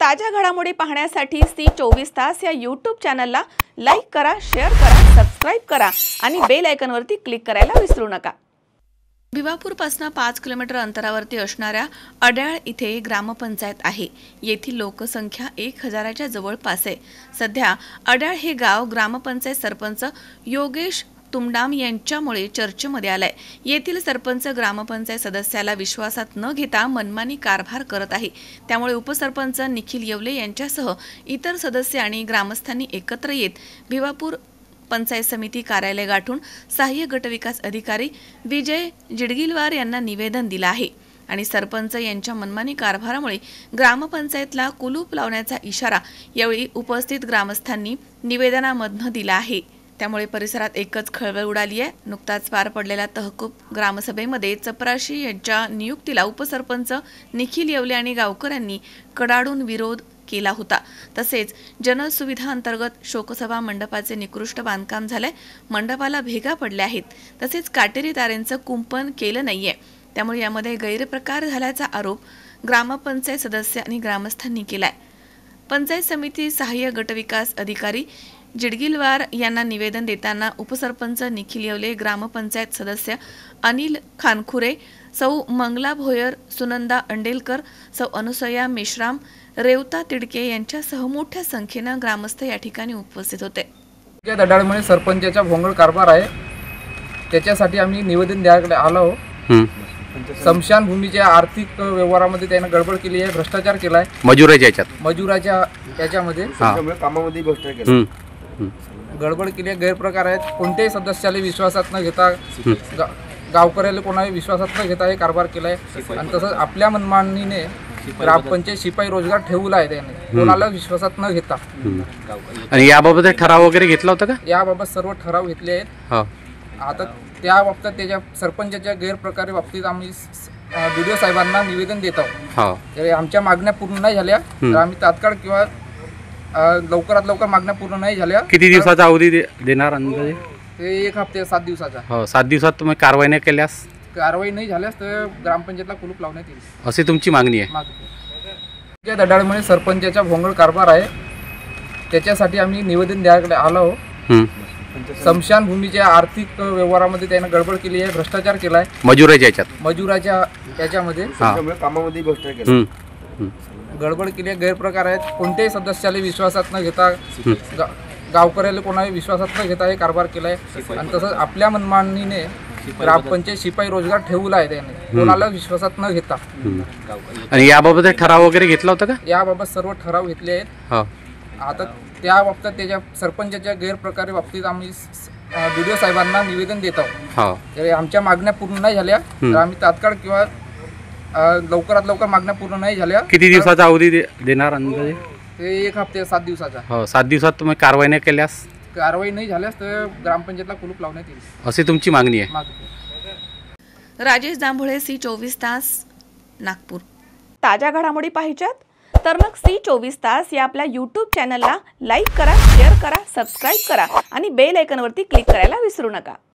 ताज्या घडामोडी पाहण्यासाठी सी24 तास या YouTube चॅनलला लाईक करा, शेअर करा, सबस्क्राइब करा आणि बेल आयकॉनवरती क्लिक करायला विसरू नका। भिवापूरपासून 5 किलोमीटर अंतरावरती असणाऱ्या अड्याळ इथे ग्रामपंचायत आहे। येथील लोकसंख्या 1000च्या जवळपास आहे। सध्या अड्याळ हे गाव ग्रामपंचायत सरपंच योगेश तुमडाम यांच्यामुळे चर्चेमध्ये आलाय। येथील सरपंच ग्रामपंचायत सदस्याला विश्वासात न घेता मनमानी कारभार करत आहे। त्यामुळे उपसरपंच निखिल येवले यांच्यासह इतर सदस्य आणि ग्रामस्थांनी एकत्र येत भिवापूर पंचायत समिती कार्यालय गाठून सहाय्यक गटविकास अधिकारी विजय जिडगिलवार यांना निवेदन दिले आहे आणि सरपंच यांच्या मनमानी कारभारामुळे ग्रामपंचायतला कुलूप लावण्याचा इशारा यावेळी उपस्थित ग्रामस्थांनी निवेदनामध्ये दिला आहे। त्यामुळे परिसरात एकच खळबळ उडाली आहे। नुकताच पार पडलेल्या तहकूब ग्रामसभेमध्ये चपराशी यांच्या नियुक्तीला उपसरपंच निखिल येवले आणि गावकऱ्यांनी कडाडून विरोध केला होता। तसेच जनसुविधा अंतर्गत शोकसभा मंडपाचे निकृष्ट बांधकाम झाले, मंडपाला भेगा पडल्या आहेत। तसेच काटेरी तारेंचं कुंपण केलं नाहीये। त्यामुळे यामध्ये गैरप्रकार झाल्याचा आरोप ग्रामपंचायत सदस्य आणि ग्रामस्थांनी केलाय। पंचायत समिती सहाय्यक गटविकास अधिकारी जिडगिलवार यांना निवेदन देताना उपसरपंच निखिल येवले, ग्रामपंचायत सदस्य अनिल खानखुरे, सौ मंगला भोयर, सुनंदा अंडेलकर, सौ अनुसया मेश्राम, रेवता तिडके यांच्यासह मोठ्या संख्येने ग्रामस्थ या ठिकाणी उपस्थित होते। या दडाळमुळे सरपंचाचा भोंगळ कारभार आहे, त्याच्यासाठी आम्ही निवेदन द्यायला आलो। समशान भूमीच्या आर्थिक व्यवहारामध्ये त्याने गडबड केली आहे, भ्रष्टाचार केलाय। मजुराच्या याच्यामध्ये कामामध्ये भ्रष्टाचार केला, गडबड केली आहे, गैरप्रकार आहेत। कोणत्याही सदस्याला विश्वासात न घेता, गावकऱ्याला कोणाही विश्वासात न घेता हे कारभार केलाय। आणि तसंच आपल्या मनमानीने ग्रामपंचायत शिपाई रोजगार ठेवला आहे त्याने, कोणाला विश्वासात न घेता। आणि याबाबत ठराव वगैरे घेतला होता का? याबाबत सर्व ठराव घेतले आहेत। आता त्या बाबतीत त्याच्या सरपंचाच्या गैरप्रकारे बाबतीत आम्ही व्हिडिओ साहेबांना निवेदन देत आहोत। आमच्या मागण्या पूर्ण नाही झाल्या तर आम्ही तात्काळ किंवा लवकरात लवकर मागण्या पूर्ण नाही झाल्या। किती दिवसाचा अवधी देणार अंदाजे? ते 1 हप्ते 7 दिवसाचा। हो, 7 दिवसात तुम्ही कारवाई नाही केल्यास, कारवाई नाही झाल्यास तर ग्रामपंचायतला कुलूप लावण्यात येईल अशी तुमची मागणी आहे। या दडाळमुळे सरपंचाचा भोंगळ कारभार आहे, त्याच्यासाठी आम्ही निवेदन द्यायला आलो। समशान भूमीच्या आर्थिक व्यवहारामध्ये त्याने गडबड केली आहे, भ्रष्टाचार केलाय। मजुराच्या याच्यामध्ये कामामध्ये भ्रष्टाचार केला, गडबड केली आहे, गैरप्रकार आहेत। कोणत्याही सदस्याला विश्वासात न घेता, गावकऱ्याला कोणाही विश्वासात न घेता हे कारभार केलाय। आणि तसंच आपल्या मनमानीने ग्रामपंचायत शिपाई रोजगार ठेवला आहे त्याने, कोणाला विश्वासात न घेता। आणि याबाबत ठराव वगैरे घेतला होता का? याबाबत सर्व ठराव घेतले आहेत। आता त्या बाबतीत त्याच्या सरपंचाच्या गैरप्रकारे बाबतीत आम्ही व्हिडिओ साहेबांना निवेदन देत आहोत। आमच्या मागण्या पूर्ण नाही झाल्या तर आम्ही तात्काळ किंवा लवकरात लवकर मागण्या पूर्ण नाही झाल्या। किती दिवसाचा अवधी देणार अंदाजे? ते 1 हप्ते 7 दिवसाचा। हो, 7 दिवसात तुम्ही कारवाई नाही केल्यास, कारवाई नाही झाल्यास तर ग्रामपंचायतला कुलूप लावण्यात येईल अशी तुमची मागणी आहे। राजेश दांभोळे, सी24 तास, नागपूर। ताज्या घडामोडी पाहिजेत तर मग सी24 तास या आपल्या YouTube चॅनलला लाईक करा, शेअर करा, सबस्क्राइब करा आणि बेल आयकॉनवरती क्लिक करायला विसरू नका।